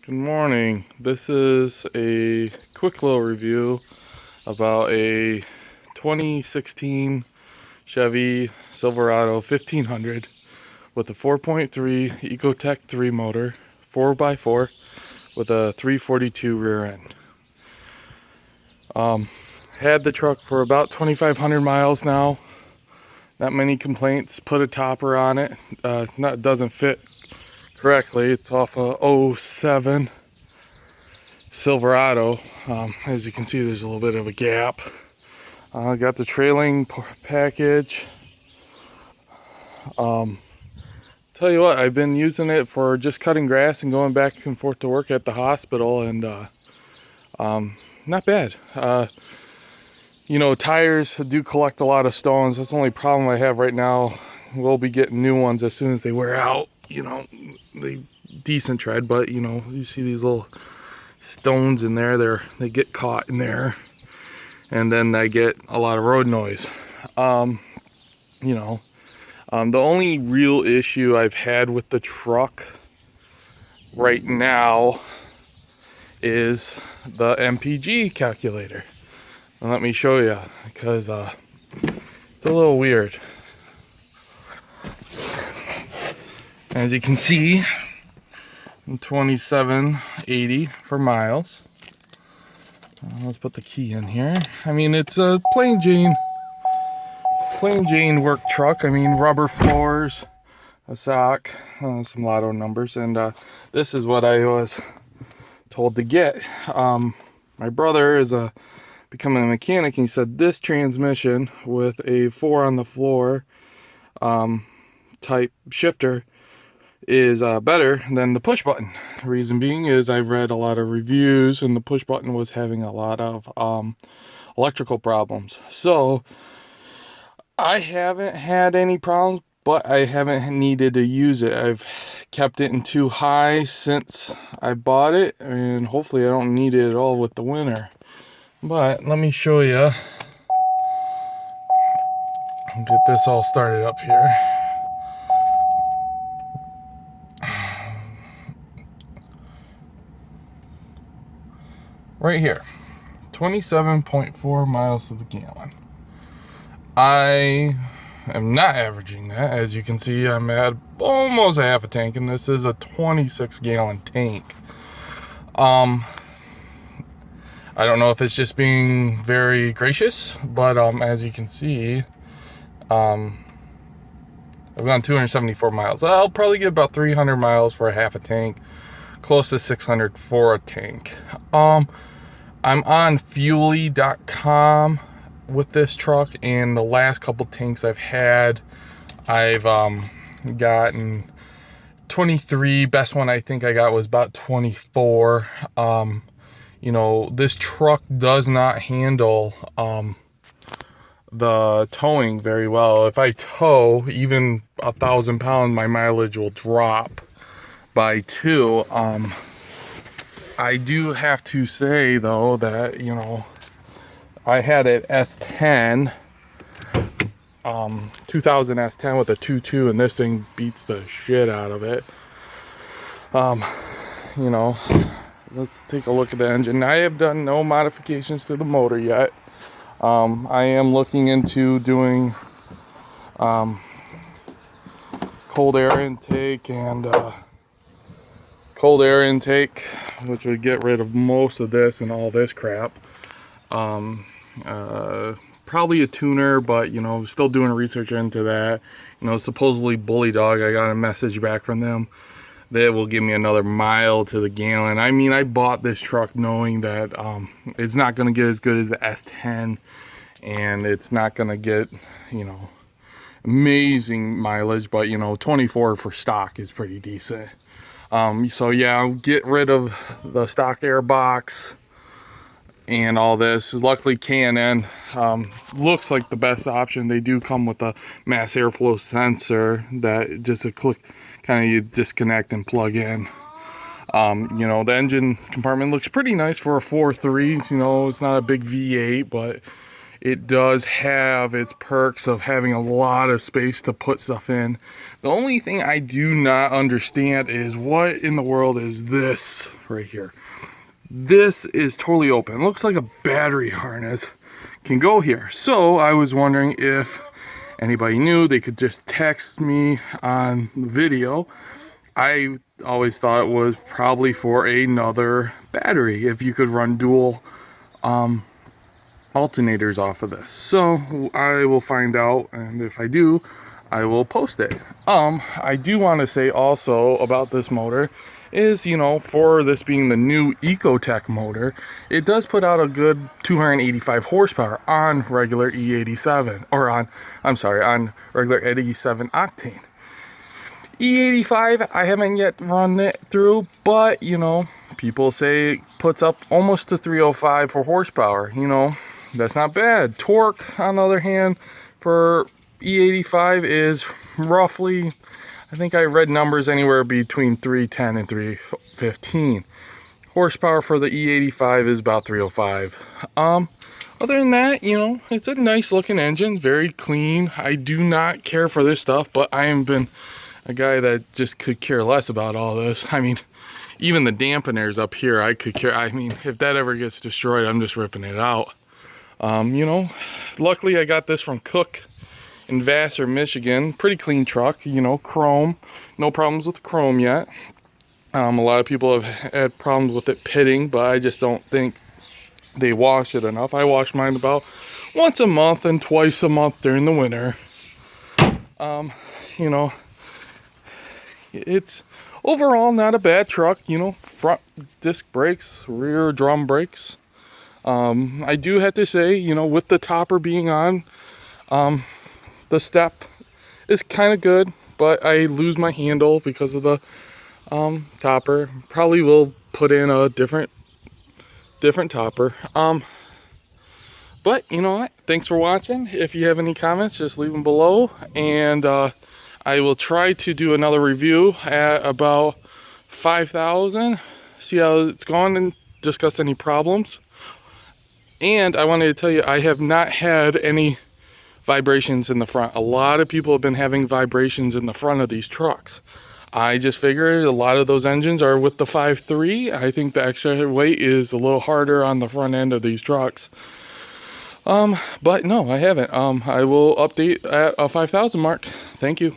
Good morning. This is a quick little review about a 2016 Chevy Silverado 1500 with a 4.3 ecotec 3 motor, 4x4 with a 342 rear end. Had the truck for about 2,500 miles now. Not many complaints. Put a topper on it. Doesn't fit correctly. It's off a '07 Silverado. As you can see, there's a little bit of a gap. Got the trailing package. Tell you what, I've been using it for just cutting grass and going back and forth to work at the hospital, and not bad. You know, tires do collect a lot of stones. That's the only problem I have right now. We'll be getting new ones as soon as they wear out. You know, they decent tread, but you know, you see these little stones in there. They get caught in there, and then I get a lot of road noise. The only real issue I've had with the truck right now is the MPG calculator. And let me show you, because it's a little weird. As you can see, I'm 2780 for miles. Let's put the key in here. I mean, it's a plain Jane work truck. I mean, rubber floors, a sock, some lotto numbers, and this is what I was told to get. My brother is becoming a mechanic, and he said this transmission with a 4 on the floor type shifter is better than the push button. The reason being is I've read a lot of reviews, and the push button was having a lot of electrical problems. So I haven't had any problems, but I haven't needed to use it. I've kept it in 2 high since I bought it, and hopefully I don't need it at all with the winter. But let me show you. Get this all started up here. Right here, 27.4 miles to the gallon. I am not averaging that. As you can see, I'm at almost a half a tank, and this is a 26-gallon tank. I don't know if it's just being very gracious, but as you can see, I've gone 274 miles. I'll probably get about 300 miles for a half a tank, close to 600 for a tank. I'm on Fuely.com with this truck, and the last couple tanks I've had, I've gotten 23. Best one I think I got was about 24. You know, this truck does not handle the towing very well. If I tow even 1,000 pounds, my mileage will drop by 2. I do have to say though that, you know, I had an S10, 2000 S10 with a 2.2, and this thing beats the shit out of it. You know, let's take a look at the engine. I have done no modifications to the motor yet. I am looking into doing cold air intake, which would get rid of most of this and all this crap. Probably a tuner, but you know, still doing research into that. You know, supposedly Bully Dog, I got a message back from them that will give me another mile to the gallon. I mean, I bought this truck knowing that it's not going to get as good as the S10, and it's not going to get, you know, amazing mileage, but you know, 24 for stock is pretty decent. So yeah, I'll get rid of the stock air box and all this. Luckily K&N looks like the best option. They do come with a mass airflow sensor that just a click, kind of you disconnect and plug in. You know, the engine compartment looks pretty nice for a 4.3. You know, it's not a big V8, but it does have its perks of having a lot of space to put stuff in. The only thing I do not understand is what in the world is this right here. This is totally open. It looks like a battery harness can go here. So I was wondering if anybody knew, they could just text me on the video. I always thought it was probably for another battery, if you could run dual alternators off of this. So I will find out, and if I do, I will post it. I do want to say also about this motor is, you know, for this being the new ecotec motor, it does put out a good 285 horsepower on regular E87, or on regular 87 octane. E85, I haven't yet run it through, but, you know, people say it puts up almost to 305 for horsepower. You know, that's not bad. Torque, on the other hand, for E85 is roughly, I think I read numbers anywhere between 310 and 315. Horsepower for the E85 is about 305. Other than that, you know, it's a nice looking engine, very clean. I do not care for this stuff, but I have been a guy that just could care less about all this. I mean, even the dampeners up here, I could care. I mean, if that ever gets destroyed, I'm just ripping it out. You know, luckily I got this from Cook in Vassar, Michigan. Pretty clean truck, you know, chrome. No problems with the chrome yet. A lot of people have had problems with it pitting, but I just don't think they wash it enough. I wash mine about once a month and twice a month during the winter. You know, it's overall not a bad truck. You know, front disc brakes, rear drum brakes. I do have to say, you know, with the topper being on, the step is kind of good, but I lose my handle because of the topper. Probably will put in a different topper. But you know what? Thanks for watching. If you have any comments, just leave them below, and I will try to do another review at about 5,000. See how it's gone and discuss any problems. And I wanted to tell you, I have not had any vibrations in the front. A lot of people have been having vibrations in the front of these trucks. I just figured a lot of those engines are with the 5.3. I think the extra weight is a little harder on the front end of these trucks. But no, I haven't. I will update at a 5,000 mark. Thank you.